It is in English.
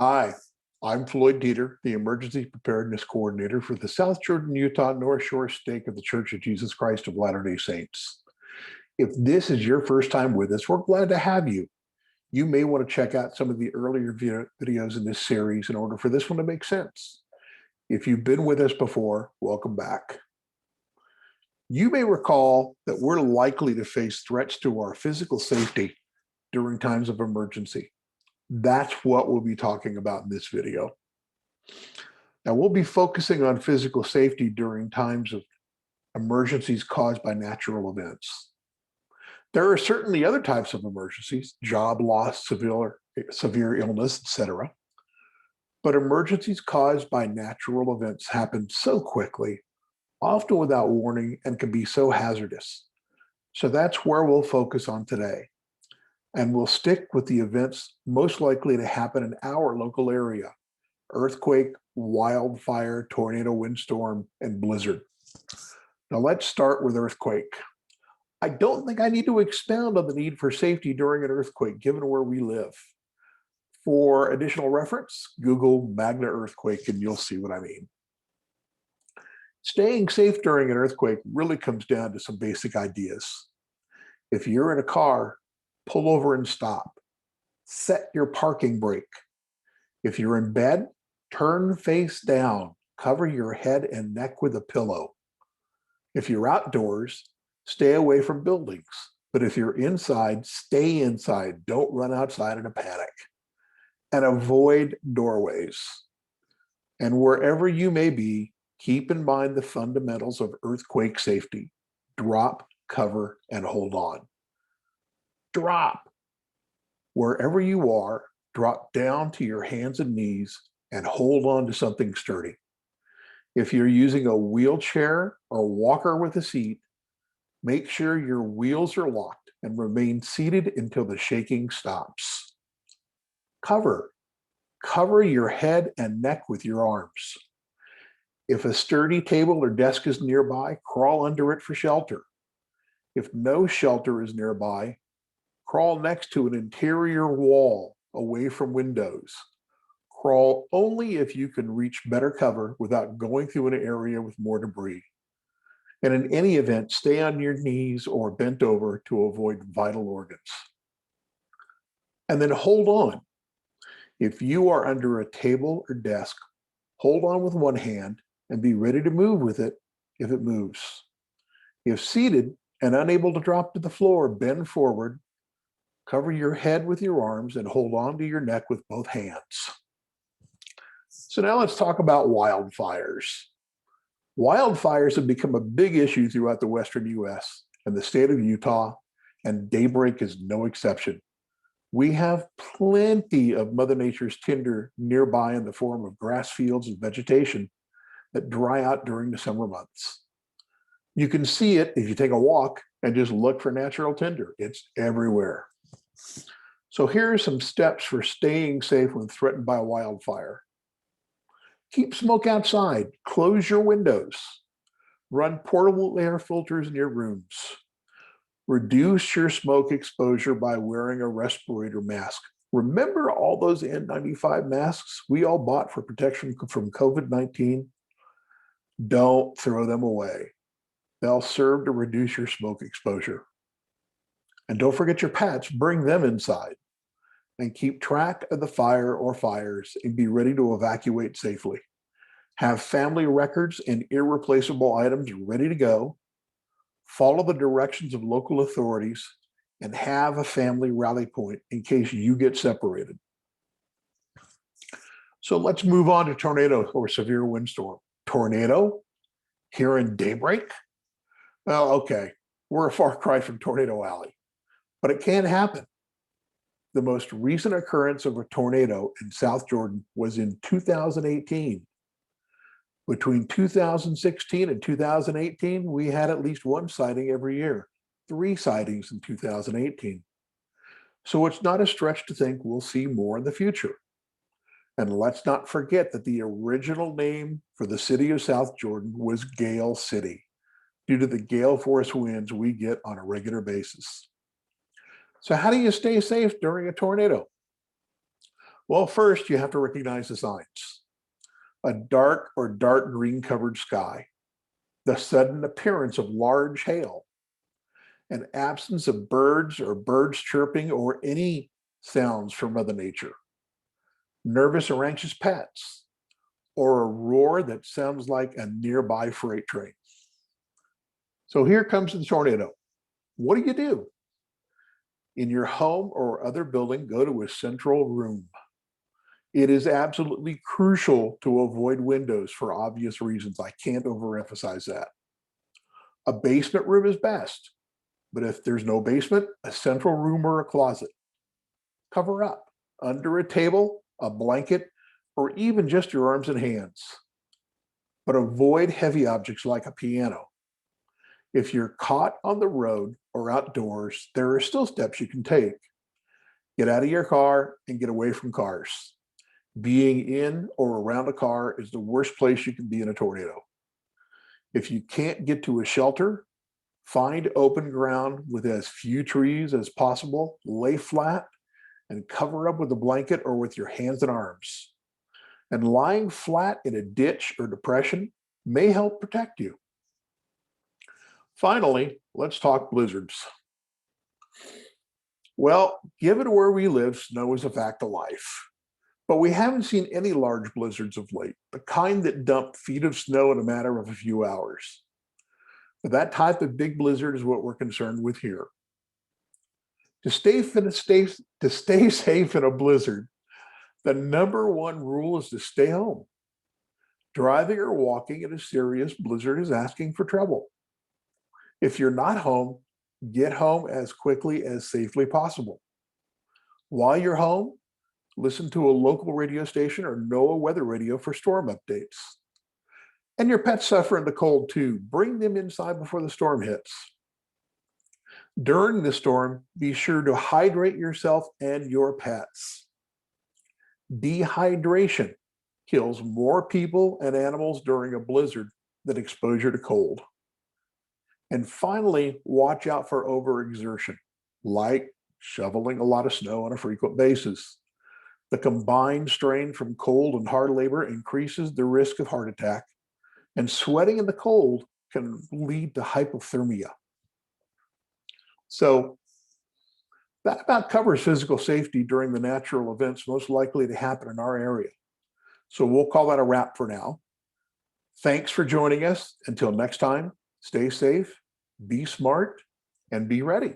Hi, I'm Floyd Dieter, the Emergency Preparedness Coordinator for the South Jordan, Utah North Shore Stake of the Church of Jesus Christ of Latter-day Saints. If this is your first time with us, we're glad to have you. You may want to check out some of the earlier videos in this series in order for this one to make sense. If you've been with us before, welcome back. You may recall that we're likely to face threats to our physical safety during times of emergency. That's what we'll be talking about in this video. Now, we'll be focusing on physical safety during times of emergencies caused by natural events. There are certainly other types of emergencies, job loss, severe illness, etc. But emergencies caused by natural events happen so quickly, often without warning, and can be so hazardous. So that's where we'll focus on today. And we'll stick with the events most likely to happen in our local area: earthquake, wildfire, tornado, windstorm, and blizzard. Now let's start with earthquake. I don't think I need to expound on the need for safety during an earthquake, given where we live. For additional reference, Google Magna earthquake and you'll see what I mean. Staying safe during an earthquake really comes down to some basic ideas. If you're in a car, pull over and stop. Set your parking brake. If you're in bed, turn face down. Cover your head and neck with a pillow. If you're outdoors, stay away from buildings. But if you're inside, stay inside. Don't run outside in a panic. And avoid doorways. And wherever you may be, keep in mind the fundamentals of earthquake safety. Drop, cover, and hold on. Drop. Wherever you are, drop down to your hands and knees and hold on to something sturdy. If you're using a wheelchair or walker with a seat, make sure your wheels are locked and remain seated until the shaking stops. Cover. Cover your head and neck with your arms. If a sturdy table or desk is nearby, crawl under it for shelter. If no shelter is nearby, crawl next to an interior wall away from windows. Crawl only if you can reach better cover without going through an area with more debris. And in any event, stay on your knees or bent over to avoid vital organs. And then hold on. If you are under a table or desk, hold on with one hand and be ready to move with it if it moves. If seated and unable to drop to the floor, bend forward. Cover your head with your arms and hold on to your neck with both hands. So now let's talk about wildfires. Wildfires have become a big issue throughout the Western US and the state of Utah, and Daybreak is no exception. We have plenty of Mother Nature's tinder nearby in the form of grass fields and vegetation that dry out during the summer months. You can see it if you take a walk and just look for natural tinder. It's everywhere. So here are some steps for staying safe when threatened by a wildfire. Keep smoke outside. Close your windows. Run portable air filters in your rooms. Reduce your smoke exposure by wearing a respirator mask. Remember all those N95 masks we all bought for protection from COVID-19? Don't throw them away. They'll serve to reduce your smoke exposure. And don't forget your pets, bring them inside. And keep track of the fire or fires and be ready to evacuate safely. Have family records and irreplaceable items ready to go. Follow the directions of local authorities and have a family rally point in case you get separated. So let's move on to tornado or severe windstorm. Tornado here in Daybreak? Well, okay, we're a far cry from Tornado Alley, but it can happen. The most recent occurrence of a tornado in South Jordan was in 2018. Between 2016 and 2018, we had at least one sighting every year, 3 sightings in 2018. So it's not a stretch to think we'll see more in the future. And let's not forget that the original name for the city of South Jordan was Gale City, due to the gale force winds we get on a regular basis. So how do you stay safe during a tornado? Well, first, you have to recognize the signs. A dark or dark green covered sky, the sudden appearance of large hail, an absence of birds or birds chirping or any sounds from Mother Nature, nervous or anxious pets, or a roar that sounds like a nearby freight train. So here comes the tornado. What do you do? In your home or other building, go to a central room. It is absolutely crucial to avoid windows for obvious reasons. I can't overemphasize that. A basement room is best, but if there's no basement, a central room or a closet. Cover up under a table, a blanket, or even just your arms and hands. But avoid heavy objects like a piano. If you're caught on the road or outdoors, there are still steps you can take. Get out of your car and get away from cars. Being in or around a car is the worst place you can be in a tornado. If you can't get to a shelter, find open ground with as few trees as possible, lay flat, and cover up with a blanket or with your hands and arms. And lying flat in a ditch or depression may help protect you. Finally, let's talk blizzards. Well, given where we live, snow is a fact of life. But we haven't seen any large blizzards of late, the kind that dump feet of snow in a matter of a few hours. But that type of big blizzard is what we're concerned with here. To stay safe in a blizzard, the number one rule is to stay home. Driving or walking in a serious blizzard is asking for trouble. If you're not home, get home as quickly as safely possible. While you're home, listen to a local radio station or NOAA weather radio for storm updates. And your pets suffer in the cold too. Bring them inside before the storm hits. During the storm, be sure to hydrate yourself and your pets. Dehydration kills more people and animals during a blizzard than exposure to cold. And finally, watch out for overexertion, like shoveling a lot of snow on a frequent basis. The combined strain from cold and hard labor increases the risk of heart attack, and sweating in the cold can lead to hypothermia. So that about covers physical safety during the natural events most likely to happen in our area. So we'll call that a wrap for now. Thanks for joining us. Until next time, stay safe, be smart, and be ready.